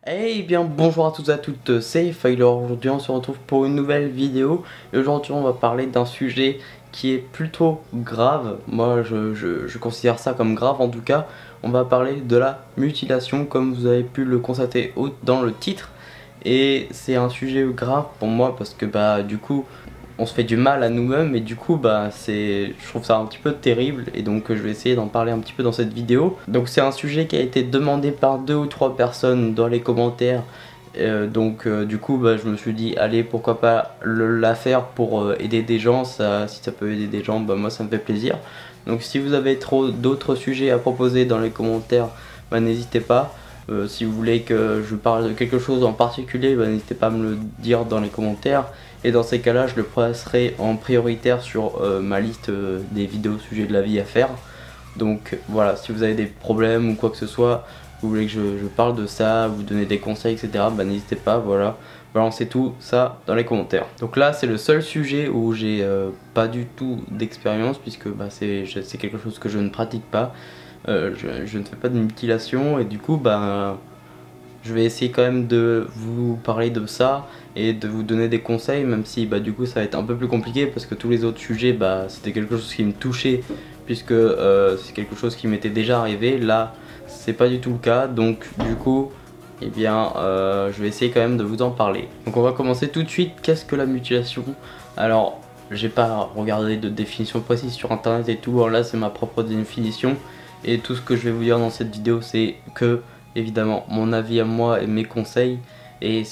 Eh bien bonjour à tous et à toutes, c'est Filer. Aujourd'hui on se retrouve pour une nouvelle vidéo et aujourd'hui on va parler d'un sujet qui est plutôt grave. Moi je considère ça comme grave en tout cas. On va parler de la mutilation comme vous avez pu le constater dans le titre. Et c'est un sujet grave pour moi parce que bah du coup on se fait du mal à nous-mêmes et du coup bah je trouve ça un petit peu terrible et donc je vais essayer d'en parler un petit peu dans cette vidéo. Donc c'est un sujet qui a été demandé par 2 ou 3 personnes dans les commentaires. Du coup bah, je me suis dit allez pourquoi pas la faire pour aider des gens, si ça peut aider des gens bah moi ça me fait plaisir. Donc si vous avez d'autres sujets à proposer dans les commentaires, bah, n'hésitez pas. Si vous voulez que je parle de quelque chose en particulier, bah, n'hésitez pas à me le dire dans les commentaires. Et dans ces cas-là, je le placerai en prioritaire sur ma liste des vidéos sujets de la vie à faire. Donc voilà, si vous avez des problèmes ou quoi que ce soit, vous voulez que je parle de ça, vous donner des conseils, etc. Bah n'hésitez pas, voilà. Balancez tout ça dans les commentaires. Donc là, c'est le seul sujet où j'ai pas du tout d'expérience puisque bah, c'est quelque chose que je ne pratique pas. Je ne fais pas de mutilation et du coup, bah je vais essayer quand même de vous parler de ça et de vous donner des conseils, même si bah, du coup ça va être un peu plus compliqué parce que tous les autres sujets bah, c'était quelque chose qui me touchait puisque c'est quelque chose qui m'était déjà arrivé. Là c'est pas du tout le cas, donc du coup eh bien je vais essayer quand même de vous en parler. Donc on va commencer tout de suite. Qu'est-ce que la mutilation? Alors j'ai pas regardé de définition précise sur internet et tout, alors là c'est ma propre définition et tout ce que je vais vous dire dans cette vidéo c'est que évidemment mon avis à moi et mes conseils, et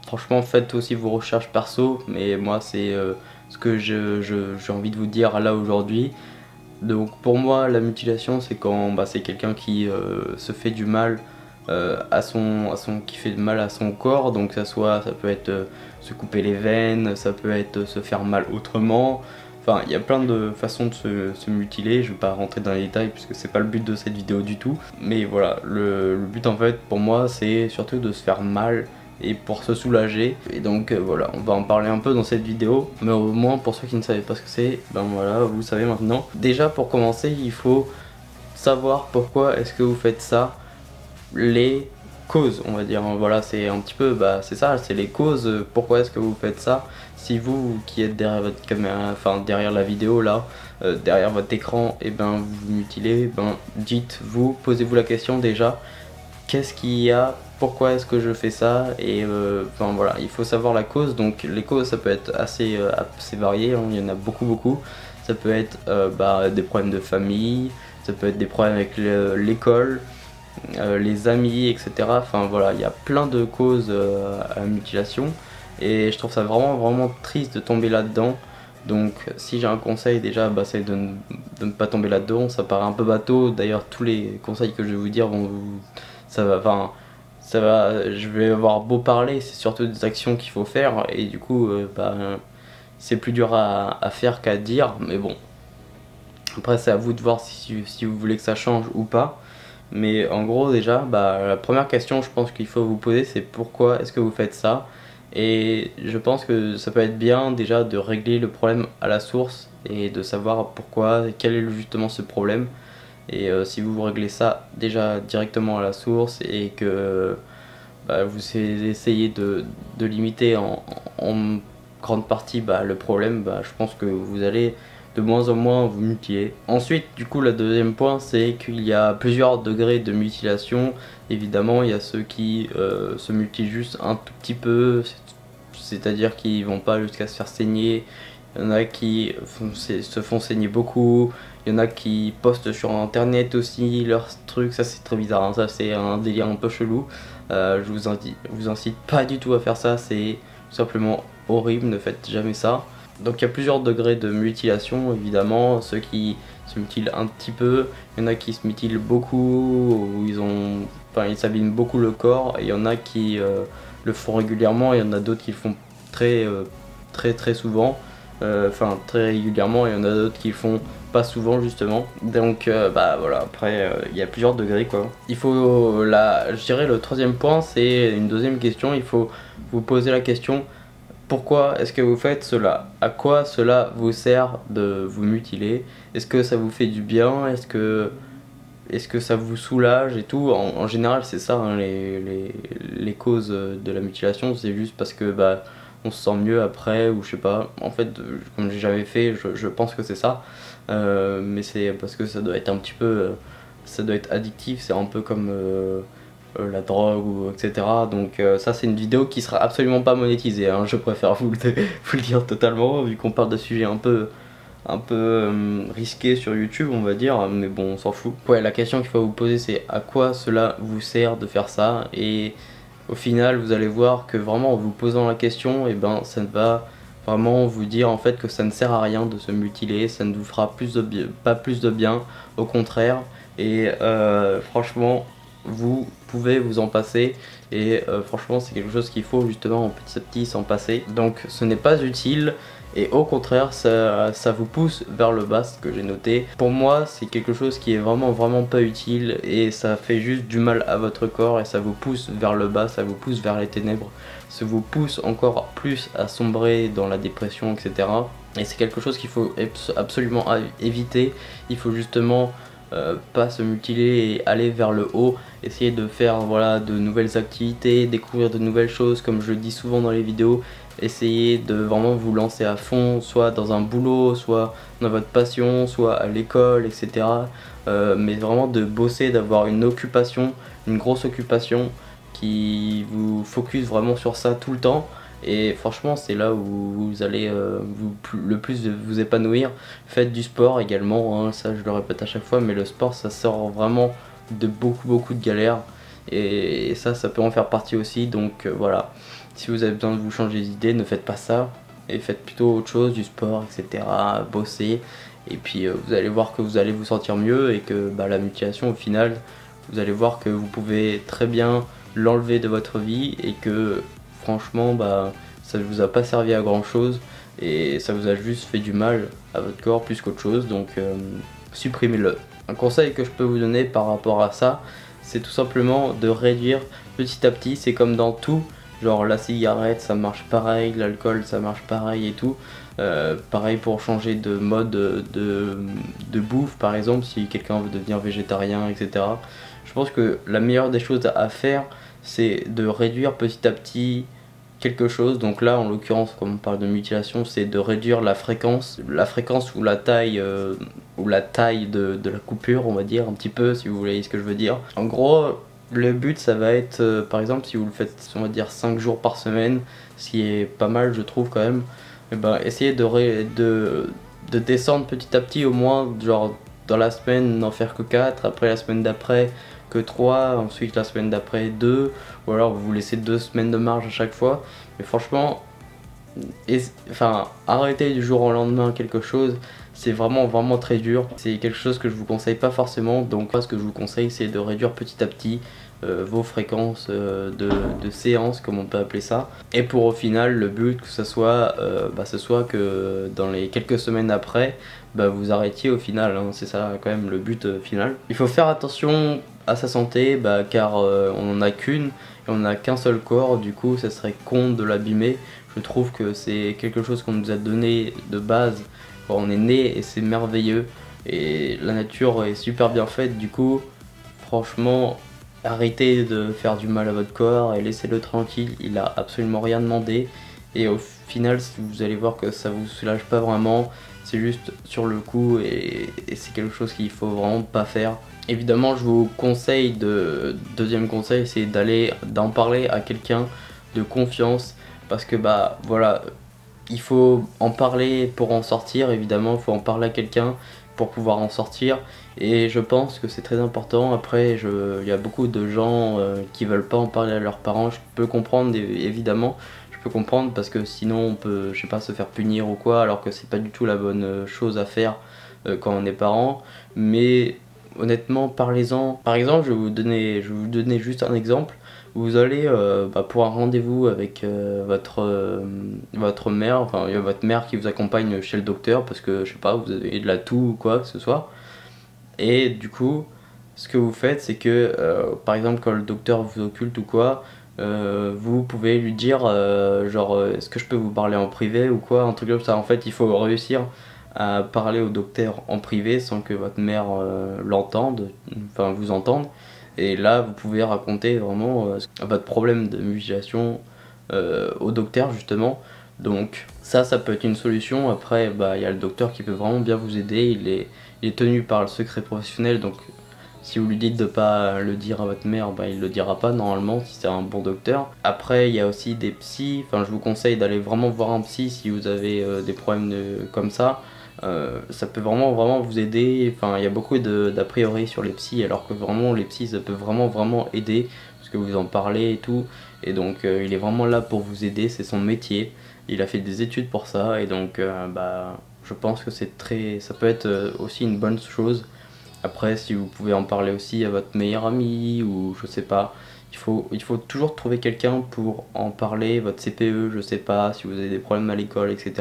franchement faites aussi vos recherches perso, mais moi c'est ce que j'ai envie de vous dire là aujourd'hui. Donc pour moi la mutilation c'est quand bah, c'est quelqu'un qui se fait du mal qui fait du mal à son corps, donc ça peut être se couper les veines, ça peut être se faire mal autrement. Enfin, il y a plein de façons de se mutiler, je vais pas rentrer dans les détails puisque c'est pas le but de cette vidéo du tout. Mais voilà, le but en fait pour moi c'est surtout de se faire mal et pour se soulager. Et donc voilà, on va en parler un peu dans cette vidéo. Mais au moins pour ceux qui ne savaient pas ce que c'est, ben voilà, vous savez maintenant. Déjà pour commencer, il faut savoir pourquoi est-ce que vous faites ça, les causes on va dire, voilà c'est un petit peu, bah c'est ça, c'est les causes, pourquoi est-ce que vous faites ça. Si vous qui êtes derrière votre caméra, enfin derrière la vidéo là, derrière votre écran, et ben vous vous mutilez, ben dites-vous, posez-vous la question déjà, qu'est-ce qu'il y a, pourquoi est-ce que je fais ça, et enfin voilà, il faut savoir la cause. Donc les causes ça peut être assez varié, hein, il y en a beaucoup. Ça peut être bah, des problèmes de famille, ça peut être des problèmes avec l'école, les amis, etc. Enfin voilà, il y a plein de causes à la mutilation et je trouve ça vraiment triste de tomber là-dedans. Donc si j'ai un conseil déjà, bah, c'est de ne pas tomber là-dedans. Ça paraît un peu bateau, d'ailleurs tous les conseils que je vais vous dire je vais avoir beau parler, c'est surtout des actions qu'il faut faire et du coup bah, c'est plus dur à faire qu'à dire, mais bon, après c'est à vous de voir si vous voulez que ça change ou pas. Mais en gros déjà, bah, la première question je pense qu'il faut vous poser c'est pourquoi est-ce que vous faites ça. Et je pense que ça peut être bien déjà de régler le problème à la source et de savoir pourquoi, quel est justement ce problème. Et si vous réglez ça déjà directement à la source et que bah, vous essayez de limiter en grande partie bah, le problème, bah, je pense que vous allez de moins en moins vous mutiler. Ensuite, du coup, le deuxième point, c'est qu'il y a plusieurs degrés de mutilation. Évidemment, il y a ceux qui se mutilent juste un tout petit peu, c'est-à-dire qu'ils vont pas jusqu'à se faire saigner. Il y en a qui se font saigner beaucoup. Il y en a qui postent sur internet aussi leurs trucs. Ça, c'est très bizarre, hein. Ça, c'est un délire un peu chelou. Je vous incite pas du tout à faire ça. C'est tout simplement horrible. Ne faites jamais ça. Donc il y a plusieurs degrés de mutilation évidemment, ceux qui se mutilent un petit peu, il y en a qui se mutilent beaucoup, où ils s'abîment beaucoup le corps, et il y en a qui le font régulièrement, il y en a d'autres qui le font très souvent, enfin très régulièrement, et il y en a d'autres qui le font pas souvent justement. Donc bah voilà, après il y a plusieurs degrés quoi. Il faut, je dirais le troisième point, c'est une deuxième question, il faut vous poser la question: pourquoi est-ce que vous faites cela? À quoi cela vous sert de vous mutiler? Est-ce que ça vous fait du bien? Est-ce que est-ce que ça vous soulage et tout. En général c'est ça, hein, les causes de la mutilation, c'est juste parce que bah on se sent mieux après, ou je sais pas. En fait, comme j'ai jamais fait, je pense que c'est ça. Mais c'est parce que ça doit être un petit peu, ça doit être addictif, c'est un peu comme la drogue ou etc. Donc ça c'est une vidéo qui sera absolument pas monétisée, hein. Je préfère vous le dire totalement, vu qu'on parle de sujets un peu risqué sur YouTube, on va dire, mais bon, on s'en fout. Ouais, la question qu'il faut vous poser, c'est à quoi cela vous sert de faire ça? Et au final, vous allez voir que vraiment en vous posant la question, et ben ça va vraiment vous dire en fait que ça ne sert à rien de se mutiler, ça ne vous fera pas plus de bien, au contraire. Et franchement, vous pouvez vous en passer, et franchement c'est quelque chose qu'il faut justement petit à petit s'en passer. Donc ce n'est pas utile, et au contraire ça vous pousse vers le bas, ce que j'ai noté. Pour moi c'est quelque chose qui est vraiment pas utile, et ça fait juste du mal à votre corps, et ça vous pousse vers le bas, ça vous pousse vers les ténèbres, ça vous pousse encore plus à sombrer dans la dépression, etc. Et c'est quelque chose qu'il faut absolument éviter. Il faut justement pas se mutiler et aller vers le haut, essayer de faire voilà, de nouvelles activités, découvrir de nouvelles choses, comme je le dis souvent dans les vidéos. Essayez de vraiment vous lancer à fond, soit dans un boulot, soit dans votre passion, soit à l'école, etc. Mais vraiment de bosser, d'avoir une occupation, une grosse occupation qui vous focus vraiment sur ça tout le temps. Et franchement c'est là où vous allez le plus vous épanouir. Faites du sport également, hein, ça je le répète à chaque fois, mais le sport ça sort vraiment de beaucoup de galères, et ça peut en faire partie aussi. Donc voilà, si vous avez besoin de vous changer d'idée, ne faites pas ça, et faites plutôt autre chose, du sport, etc. Bossez, et puis vous allez voir que vous allez vous sentir mieux, et que bah, la mutilation au final, vous allez voir que vous pouvez très bien l'enlever de votre vie, et que franchement bah ça ne vous a pas servi à grand chose, et ça vous a juste fait du mal à votre corps plus qu'autre chose. Donc supprimez-le. Un conseil que je peux vous donner par rapport à ça, c'est tout simplement de réduire petit à petit. C'est comme dans tout, genre la cigarette ça marche pareil, l'alcool ça marche pareil et tout. Pareil pour changer de mode de bouffe, par exemple si quelqu'un veut devenir végétarien, etc. Je pense que la meilleure des choses à faire, c'est de réduire petit à petit quelque chose. Donc là en l'occurrence, comme on parle de mutilation, c'est de réduire la fréquence ou la taille de la coupure, on va dire, un petit peu, si vous voyez ce que je veux dire. En gros le but ça va être par exemple si vous le faites on va dire 5 jours par semaine, ce qui est pas mal je trouve quand même, et ben essayez de descendre petit à petit, au moins genre dans la semaine n'en faire que 4, après la semaine d'après que 3, ensuite la semaine d'après 2, ou alors vous laissez 2 semaines de marge à chaque fois. Mais franchement, arrêter du jour au lendemain quelque chose, c'est vraiment très dur. C'est quelque chose que je vous conseille pas forcément. Donc moi ce que je vous conseille, c'est de réduire petit à petit vos fréquences de séances, comme on peut appeler ça. Et pour au final le but que ce soit que dans les quelques semaines après, vous arrêtiez au final, hein. C'est ça quand même le but final. Il faut faire attention à sa santé, car on n'en a qu'une et on n'a qu'un seul corps. Du coup ça serait con de l'abîmer. Je trouve que c'est quelque chose qu'on nous a donné de base quand on est né, et c'est merveilleux, et la nature est super bien faite. Du coup franchement, arrêtez de faire du mal à votre corps et laissez-le tranquille, il a absolument rien demandé. Et au final vous allez voir que ça vous soulage pas vraiment, c'est juste sur le coup, et c'est quelque chose qu'il faut vraiment pas faire. Évidemment je vous conseille, deuxième conseil, c'est d'en parler à quelqu'un de confiance, parce que voilà, il faut en parler pour en sortir. Évidemment il faut en parler à quelqu'un pour pouvoir en sortir, et je pense que c'est très important. Après il y a beaucoup de gens qui veulent pas en parler à leurs parents, je peux comprendre, évidemment je peux comprendre, parce que sinon on peut, je sais pas, se faire punir ou quoi, alors que c'est pas du tout la bonne chose à faire quand on est parent. Mais honnêtement parlez-en. Par exemple je vais vous donner juste un exemple. Vous allez pour un rendez-vous avec votre mère, enfin il y a votre mère qui vous accompagne chez le docteur parce que je sais pas, vous avez de la toux ou quoi que ce soit. Et du coup ce que vous faites, c'est que par exemple quand le docteur vous occulte ou quoi, vous pouvez lui dire est-ce que je peux vous parler en privé ou quoi, un truc comme ça. En fait il faut réussir à parler au docteur en privé sans que votre mère l'entende, enfin vous entende. Et là, vous pouvez raconter vraiment votre problème de mutilation au docteur justement. Donc ça peut être une solution. Après, bah, y a le docteur qui peut vraiment bien vous aider. Il est tenu par le secret professionnel, donc si vous lui dites de pas le dire à votre mère, bah, il le dira pas normalement si c'est un bon docteur. Après, il y a aussi des psys. Enfin, je vous conseille d'aller vraiment voir un psy si vous avez des problèmes comme ça. Ça peut vraiment vous aider. Enfin, il y a beaucoup d'a priori sur les psys, alors que vraiment les psys ça peut vraiment aider parce que vous en parlez et tout. Et donc il est vraiment là pour vous aider, c'est son métier. Il a fait des études pour ça et donc bah, je pense que ça peut être aussi une bonne chose. Après, si vous pouvez en parler aussi à votre meilleur ami ou je sais pas, il faut toujours trouver quelqu'un pour en parler, votre CPE, je sais pas, si vous avez des problèmes à l'école, etc.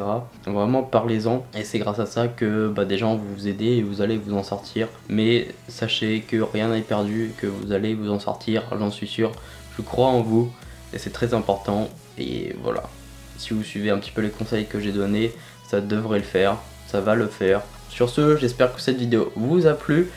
Vraiment parlez-en et c'est grâce à ça que bah, des gens vont vous aider et vous allez vous en sortir. Mais sachez que rien n'est perdu, que vous allez vous en sortir, j'en suis sûr. Je crois en vous et c'est très important et voilà. Si vous suivez un petit peu les conseils que j'ai donnés, ça devrait le faire, ça va le faire. Sur ce, j'espère que cette vidéo vous a plu.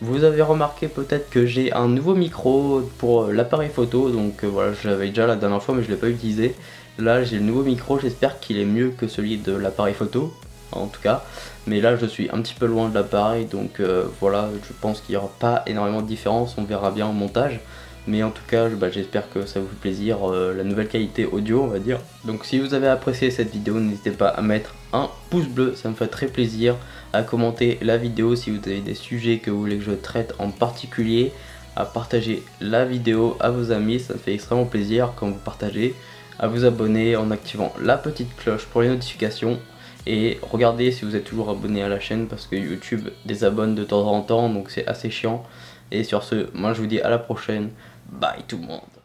Vous avez remarqué peut-être que j'ai un nouveau micro pour l'appareil photo, donc voilà, je l'avais déjà la dernière fois mais je ne l'ai pas utilisé. Là j'ai le nouveau micro, j'espère qu'il est mieux que celui de l'appareil photo, en tout cas. Mais là je suis un petit peu loin de l'appareil, donc voilà, je pense qu'il n'y aura pas énormément de différence, on verra bien au montage. Mais en tout cas, bah, j'espère que ça vous fait plaisir, la nouvelle qualité audio on va dire. Donc si vous avez apprécié cette vidéo, n'hésitez pas à mettre un pouce bleu, ça me fait très plaisir. À commenter la vidéo si vous avez des sujets que vous voulez que je traite en particulier. À partager la vidéo à vos amis, ça me fait extrêmement plaisir quand vous partagez. À vous abonner en activant la petite cloche pour les notifications. Et regardez si vous êtes toujours abonné à la chaîne parce que YouTube désabonne de temps en temps, donc c'est assez chiant. Et sur ce, moi je vous dis à la prochaine. Bye tout le monde.